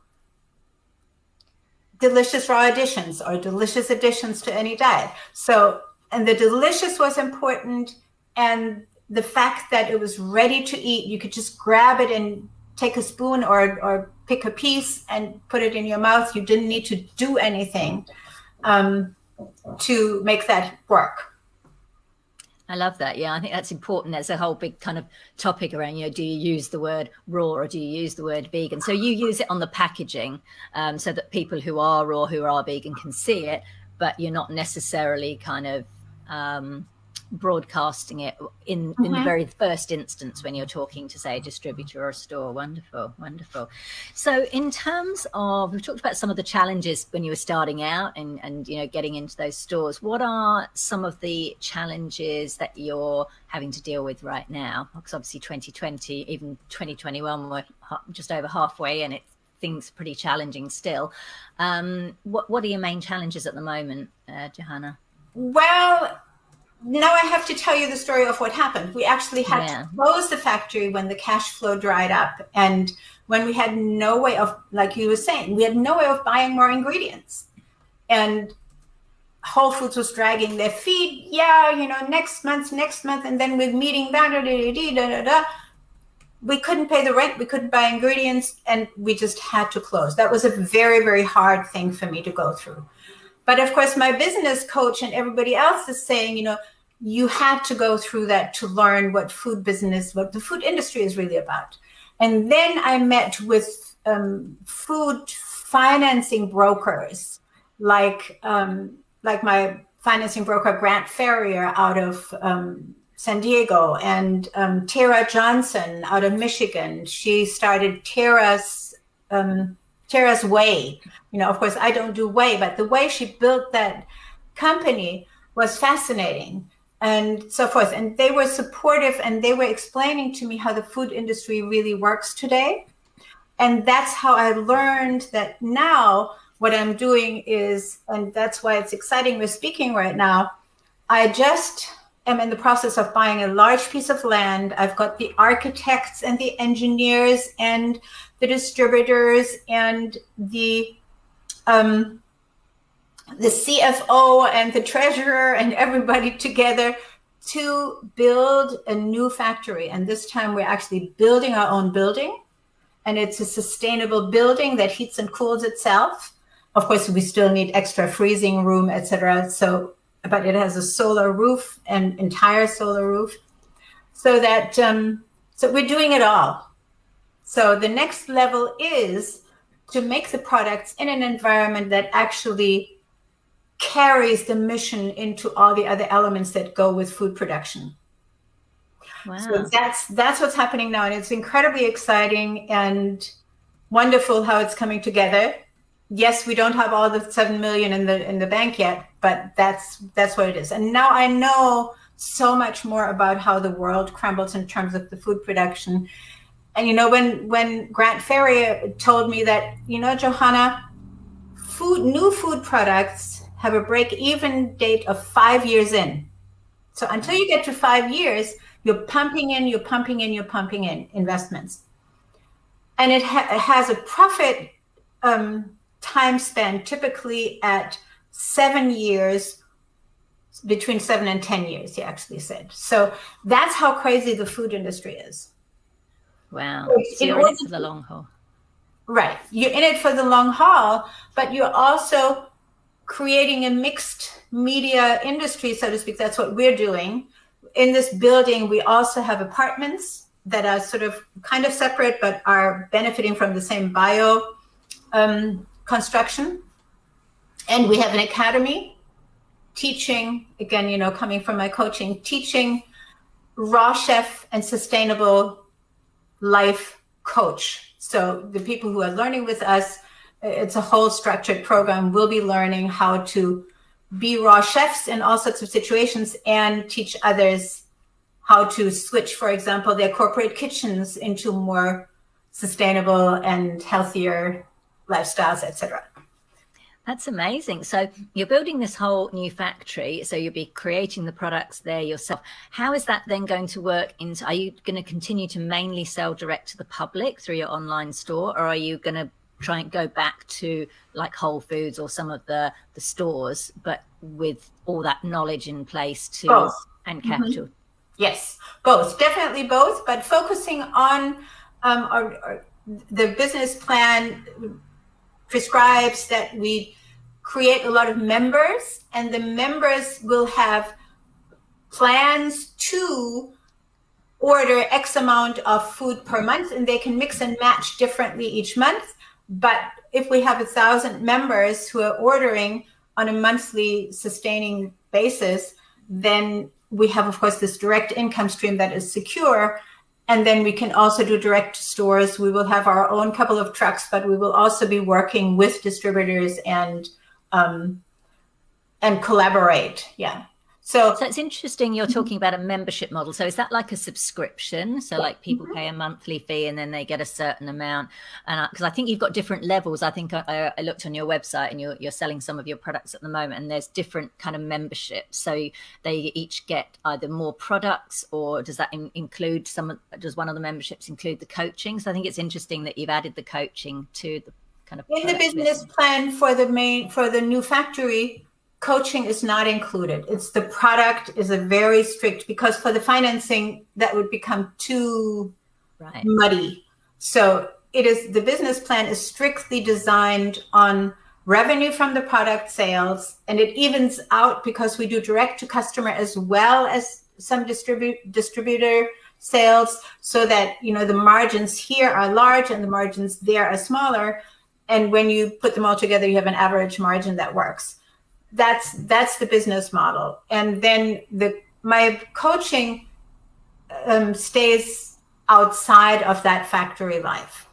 S1: delicious raw additions or delicious additions to any diet. So, and the delicious was important. And the fact that it was ready to eat, you could just grab it and take a spoon or pick a piece and put it in your mouth. You didn't need to do anything to make that work.
S2: I love that. Yeah, I think that's important. There's a whole big kind of topic around, do you use the word raw or do you use the word vegan? So you use it on the packaging so that people who are raw, who are vegan can see it, but you're not necessarily kind of broadcasting it in the very first instance when you're talking to, say, a distributor or a store. Wonderful, wonderful. So in terms of, we've talked about some of the challenges when you were starting out and getting into those stores. What are some of the challenges that you're having to deal with right now? Because obviously 2020, even 2021, we're just over halfway and things are pretty challenging still. What are your main challenges at the moment, Johanna?
S1: Well, now I have to tell you the story of what happened. We actually had to close the factory when the cash flow dried up. And when we had no way of, like you were saying, we had no way of buying more ingredients. And Whole Foods was dragging their feet. Next month. And then we're meeting, we couldn't pay the rent. We couldn't buy ingredients. And we just had to close. That was a very, very hard thing for me to go through. But of course, my business coach and everybody else is saying, you had to go through that to learn what what the food industry is really about. And then I met with food financing brokers, like my financing broker, Grant Ferrier out of San Diego, and Tara Johnson out of Michigan. She started Tara's Way. Of course, I don't do whey, but the way she built that company was fascinating and so forth. And they were supportive and they were explaining to me how the food industry really works today. And that's how I learned that now what I'm doing is, and that's why it's exciting we're speaking right now, I just am in the process of buying a large piece of land. I've got the architects and the engineers and the distributors and the CFO and the treasurer and everybody together to build a new factory. And this time we're actually building our own building. And it's a sustainable building that heats and cools itself. Of course, we still need extra freezing room, etc. But it has a solar roof, an entire solar roof. So that, so we're doing it all. So the next level is to make the products in an environment that actually carries the mission into all the other elements that go with food production. Wow. So that's what's happening now. And it's incredibly exciting and wonderful how it's coming together. Yes, we don't have all the 7 million in the bank yet, but that's what it is. And now I know so much more about how the world crumbles in terms of the food production. And when Grant Ferrier told me that, Johanna, new food products have a break-even date of 5 years in. So until you get to 5 years, you're pumping in investments. And it has a profit time span typically at 7 years, between 7 and 10 years, he actually said. So that's how crazy the food industry is.
S2: Wow. So you're in it for the long haul.
S1: Right. You're in it for the long haul, but you're also creating a mixed media industry, so to speak. That's what we're doing. In this building, we also have apartments that are sort of kind of separate, but are benefiting from the same bio construction. And we have an academy teaching, again, coming from my coaching, teaching raw chef and sustainable life coach. So the people who are learning with us, it's a whole structured program. We'll be learning how to be raw chefs in all sorts of situations and teach others how to switch, for example, their corporate kitchens into more sustainable and healthier lifestyles, etc.
S2: That's amazing. So you're building this whole new factory. So you'll be creating the products there yourself. How is that then going to work are you going to continue to mainly sell direct to the public through your online store, or are you going to try and go back to like Whole Foods or some of the stores, but with all that knowledge in place and capital?
S1: Yes, both, definitely both, but focusing on the business plan prescribes that we create a lot of members, and the members will have plans to order X amount of food per month, and they can mix and match differently each month. But if we have 1,000 members who are ordering on a monthly sustaining basis, then we have, of course, this direct income stream that is secure. And then we can also do direct to stores. We will have our own couple of trucks, but we will also be working with distributors and collaborate. Yeah. So
S2: it's interesting you're talking about a membership model. So is that like a subscription? So like people pay a monthly fee and then they get a certain amount. And because I think you've got different levels. I think I looked on your website and you're selling some of your products at the moment, and there's different kind of memberships. So they each get either more products, or does that include does one of the memberships include the coaching? So I think it's interesting that you've added the coaching to the kind of
S1: in the business plan for the new factory. Coaching is not included. It's the product is a very strict, because for the financing that would become too muddy. So the business plan is strictly designed on revenue from the product sales, and it evens out because we do direct to customer as well as some distributor sales, so that the margins here are large and the margins there are smaller. And when you put them all together, you have an average margin that works. That's the business model. And then my coaching stays outside of that factory life.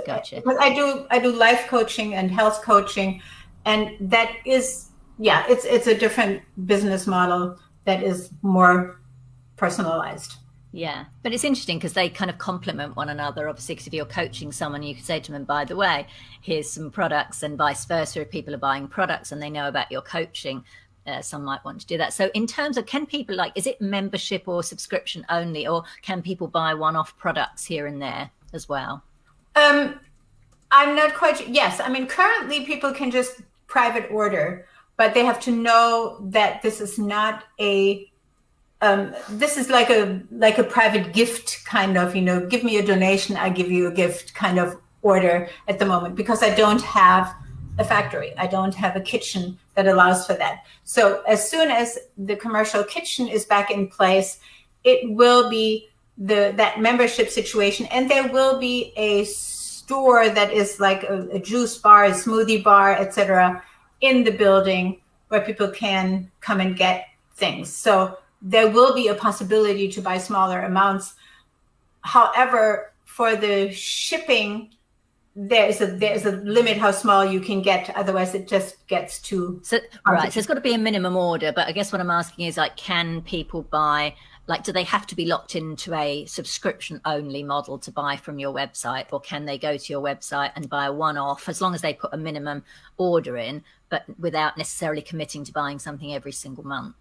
S2: Gotcha.
S1: But I do life coaching and health coaching, and that is it's a different business model that is more personalized.
S2: Yeah, but it's interesting because they kind of complement one another. Obviously, because if you're coaching someone, you could say to them, by the way, here's some products, and vice versa. If people are buying products and they know about your coaching, some might want to do that. So in terms of, can people, is it membership or subscription only, or can people buy one-off products here and there as well?
S1: I'm not quite sure. Yes, I mean, currently people can just private order, but they have to know that this is not this is like a private gift kind of, give me a donation, I give you a gift kind of order at the moment, because I don't have a factory. I don't have a kitchen that allows for that. So as soon as the commercial kitchen is back in place, it will be that membership situation, and there will be a store that is like a juice bar, a smoothie bar, etc., in the building where people can come and get things. So there will be a possibility to buy smaller amounts. However, for the shipping, there's a limit how small you can get. Otherwise, it just gets too.
S2: So it's got to be a minimum order. But I guess what I'm asking is, can people buy? Do they have to be locked into a subscription only model to buy from your website, or can they go to your website and buy a one-off, as long as they put a minimum order in, but without necessarily committing to buying something every single month?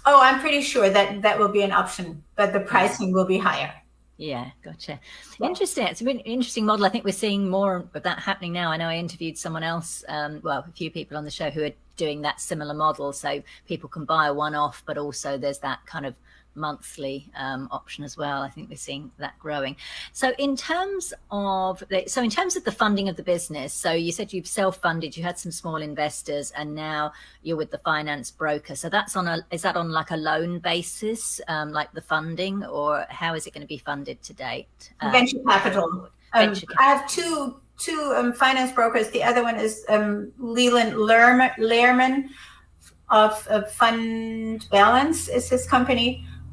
S1: Oh, I'm pretty sure that will be an option, but the pricing will be higher.
S2: Yeah, gotcha. Yeah. Interesting. It's a really interesting model. I think we're seeing more of that happening now. I know I interviewed someone else, a few people on the show who are doing that similar model. So people can buy a one-off, but also there's that kind of monthly option as well. I think we're seeing that growing. So in terms of the funding of the business, so you said you've self-funded, you had some small investors, and now you're with the finance broker. So is that on like a loan basis, like the funding, or how is it going to be funded to date?
S1: Venture capital. I have two finance brokers. The other one is Leland Lehrman of Fund Balance is his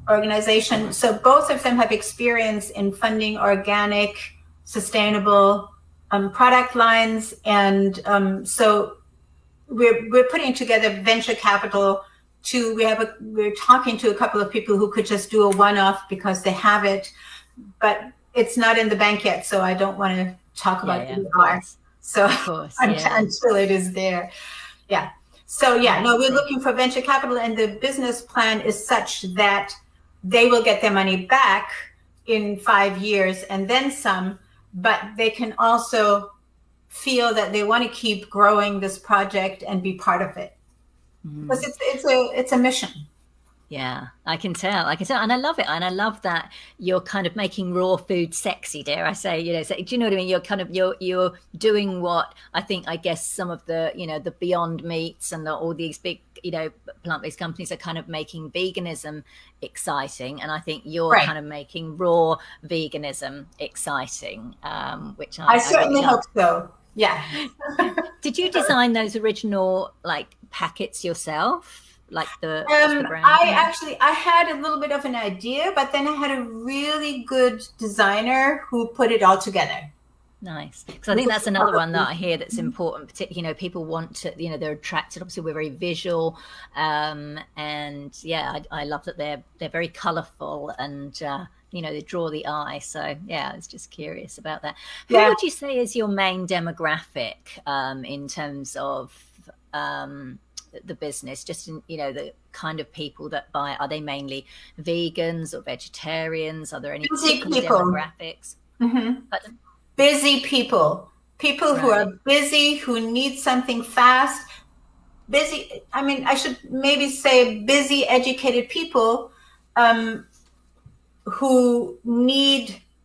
S1: organization. So both of them have experience in funding organic, sustainable product lines, and so we're putting together venture capital. We're talking to a couple of people who could just do a one-off because they have it, but it's not in the bank yet, so I don't want to talk about
S2: Yeah,
S1: who
S2: of
S1: we are.
S2: course.
S1: So
S2: Of course, yeah.
S1: until it is there. Yeah. So yeah, no, we're
S2: Amazing.
S1: looking for venture capital, and the business plan is such that they will get their money back in 5 years and then some, but they can also feel that they want to keep growing this project and be part of it. Because it's a mission.
S2: Yeah, I can tell. I can tell, and I love it. And I love that you're kind of making raw food sexy. Dare I say? So, do you know what I mean? You're kind of you're doing what I think. I guess some of the the Beyond Meats and all these big plant-based companies are kind of making veganism exciting, and I think you're
S1: Right.
S2: kind of making raw veganism exciting, which
S1: I
S2: I really
S1: certainly
S2: love.
S1: hope so. Yeah.
S2: Did you design those original like packets yourself? Like the branding?
S1: I had a little bit of an idea, but then I had a really good designer who put it all together.
S2: Nice, because I think that's another one that I hear that's important. Particularly, people want to, they're attracted. Obviously, we're very visual, and yeah, I love that they're very colourful and they draw the eye. So yeah, I was just curious about that. Who
S1: Yeah.
S2: would you say is your main demographic in terms of the business? Just in the kind of people that buy. Are they mainly vegans or vegetarians? Are there any
S1: Busy
S2: particular
S1: people.
S2: demographics? Pardon?
S1: Busy people. People who are
S2: Right.
S1: busy, who need something fast. Busy, I mean, I should maybe say busy, educated people who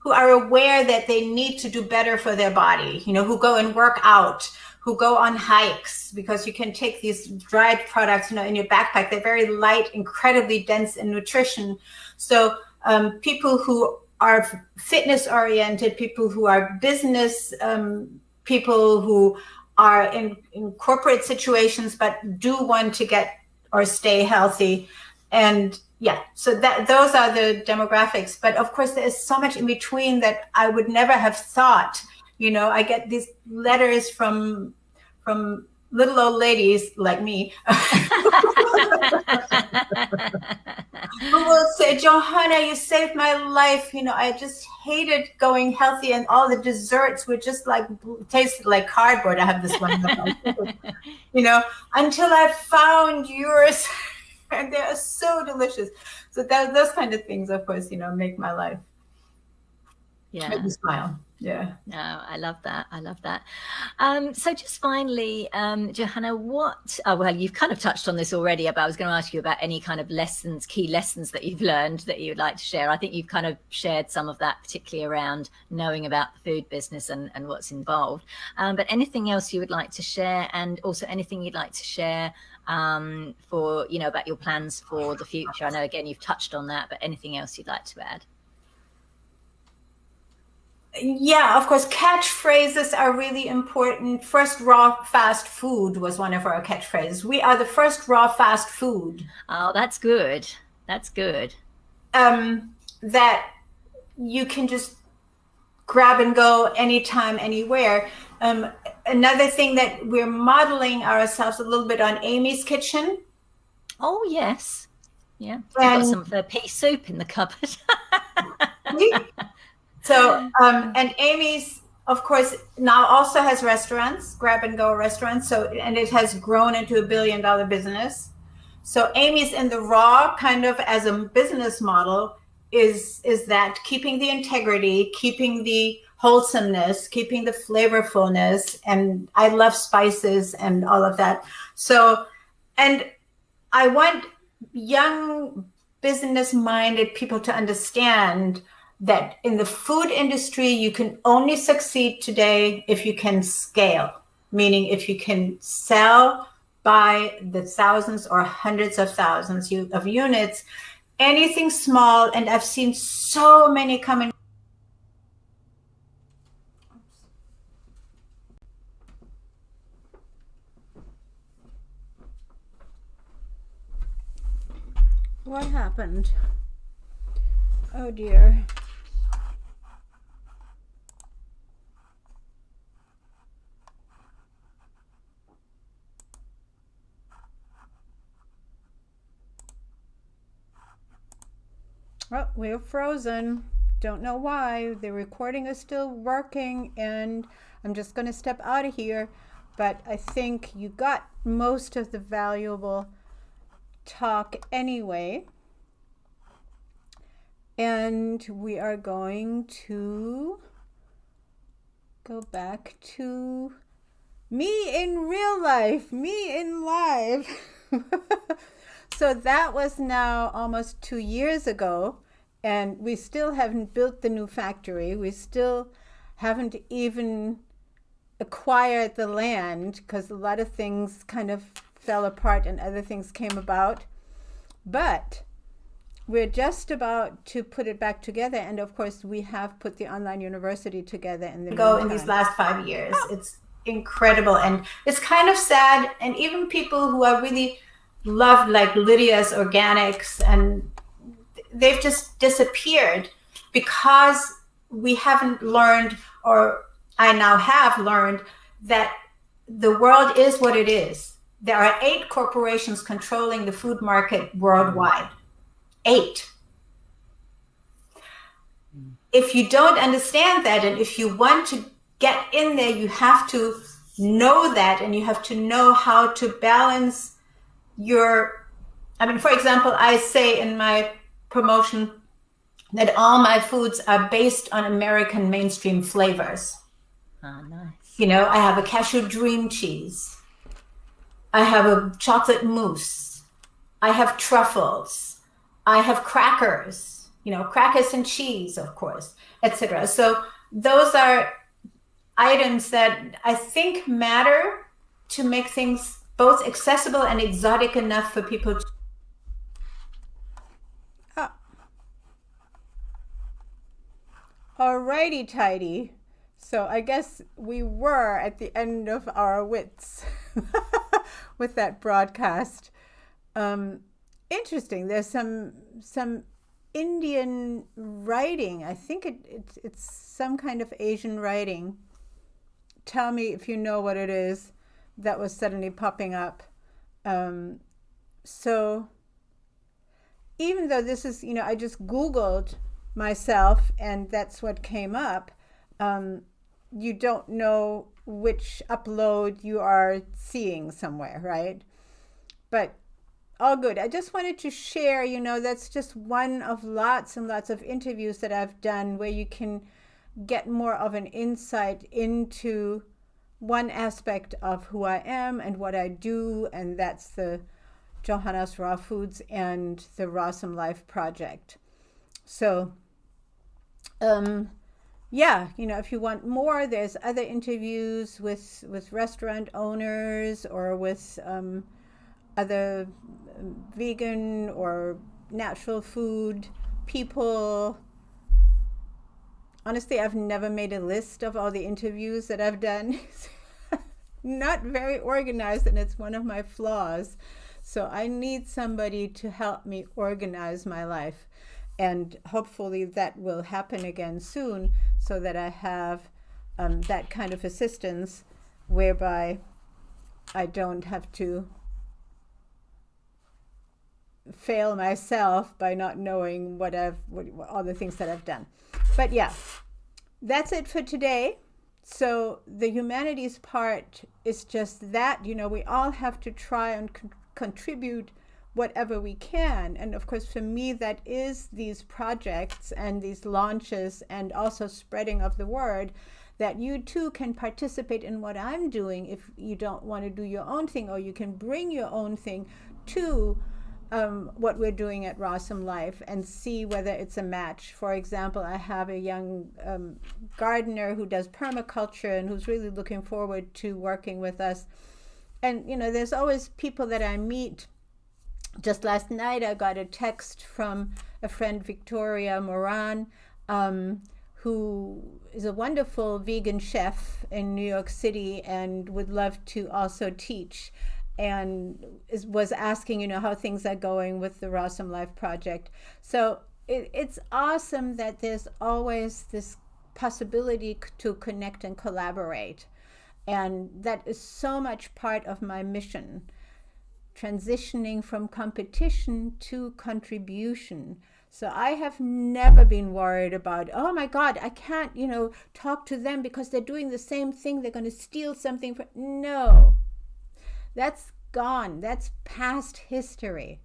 S1: are aware that they need to do better for their body, who go and work out, who go on hikes, because you can take these dried products, in your backpack. They're very light, incredibly dense in nutrition. So people who are fitness oriented, people who are business people who are in corporate situations but do want to get or stay healthy. And yeah, so those are the demographics. But of course, there is so much in between that I would never have thought. I get these letters from little old ladies like me who will say, "Johanna, you saved my life. I just hated going healthy, and all the desserts were just tasted like cardboard." I have this one, until I found yours, and they are so delicious. So those kind of things, of course, make my life, make me smile. Yeah.
S2: No, I love that. I love that. So just finally, Johanna, well, you've kind of touched on this already, but I was going to ask you about any kind of key lessons that you've learned that you'd like to share. I think you've kind of shared some of that, particularly around knowing about the food business and what's involved. But anything else you would like to share, and also anything you'd like to share for, about your plans for the future? I know, again, you've touched on that, but anything else you'd like to add?
S1: Yeah, of course, catchphrases are really important. First raw fast food was one of our catchphrases. We are the first raw fast food.
S2: Oh, that's good. That's good.
S1: That you can just grab and go anytime, anywhere. Another thing that we're modeling ourselves a little bit on Amy's Kitchen.
S2: Oh, yes. Yeah. We've got some of the pea soup in the cupboard.
S1: So, and Amy's, of course, now also has restaurants, grab and go restaurants. And it has grown into a $1 billion business. So Amy's in the raw kind of as a business model is that keeping the integrity, keeping the wholesomeness, keeping the flavorfulness. And I love spices and all of that. So, and I want young business-minded people to understand that in the food industry, you can only succeed today if you can scale, meaning if you can sell by the thousands or hundreds of thousands of units. Anything small, and I've seen so many come in. What happened? Oh dear. Oh, we're frozen. don't know why. The recording is still working, and I'm just going to step out of here. But I think you got most of the valuable talk anyway. And we are going to go back to me in real life, me in live. So that was now almost 2 years ago, and we still haven't built the new factory. We still haven't even acquired the land because a lot of things kind of fell apart and other things came about. But we're just about to put it back together, and of course we have put the online university together in the
S3: in these last 5 years. It's incredible, and it's kind of sad. And even people who are really loved, like Lydia's Organics, and they've just disappeared because we haven't learned, or I now have learned, that the world is what it is. There are 8 corporations controlling the food market worldwide. 8. If you don't understand that, and if you want to get in there, you have to know that, and you have to know how to balance your, for example, I say in my promotion that all my foods are based on American mainstream flavors.
S2: Oh, nice.
S3: I have a cashew dream cheese. I have a chocolate mousse. I have truffles. I have crackers, crackers and cheese, of course, etc. So those are items that I think matter to make things both accessible and exotic enough for people to.
S1: Alrighty, tidy. So I guess we were at the end of our wits with that broadcast. Interesting. There's some Indian writing. I think it's some kind of Asian writing. Tell me if you know what it is that was suddenly popping up. So even though this is, I just Googled myself and that's what came up, you don't know which upload you are seeing somewhere, right? But all good. I just wanted to share, that's just one of lots and lots of interviews that I've done where you can get more of an insight into one aspect of who I am and what I do, and that's the Johanna's Raw Foods and the Rawsome Life Project. So, if you want more, there's other interviews with restaurant owners or with other vegan or natural food people. Honestly, I've never made a list of all the interviews that I've done. Not very organized, and it's one of my flaws. So I need somebody to help me organize my life. And hopefully that will happen again soon so that I have that kind of assistance whereby I don't have to fail myself by not knowing what all the things that I've done. But yeah, that's it for today. So the humanities part is just that, we all have to try and contribute whatever we can. And of course, for me, that is these projects and these launches and also spreading of the word that you too can participate in what I'm doing if you don't want to do your own thing, or you can bring your own thing to what we're doing at Rawsome Life and see whether it's a match. For example, I have a young gardener who does permaculture and who's really looking forward to working with us. And, there's always people that I meet. Just last night, I got a text from a friend, Victoria Moran, who is a wonderful vegan chef in New York City and would love to also teach, and was asking, how things are going with the Rawsome Life Project. So it's awesome that there's always this possibility to connect and collaborate. And that is so much part of my mission, transitioning from competition to contribution So I have never been worried about, oh my God, I can't, talk to them because they're doing the same thing. They're going to steal something from. No, that's gone. That's past history.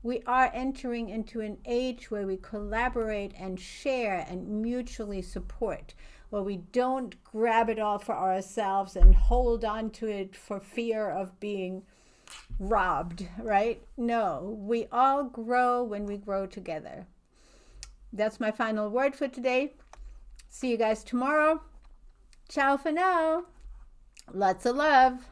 S1: We are entering into an age where we collaborate and share and mutually support, where we don't grab it all for ourselves and hold on to it for fear of being robbed, right? No, we all grow when we grow together. That's my final word for today. See you guys tomorrow. Ciao for now. Lots of love.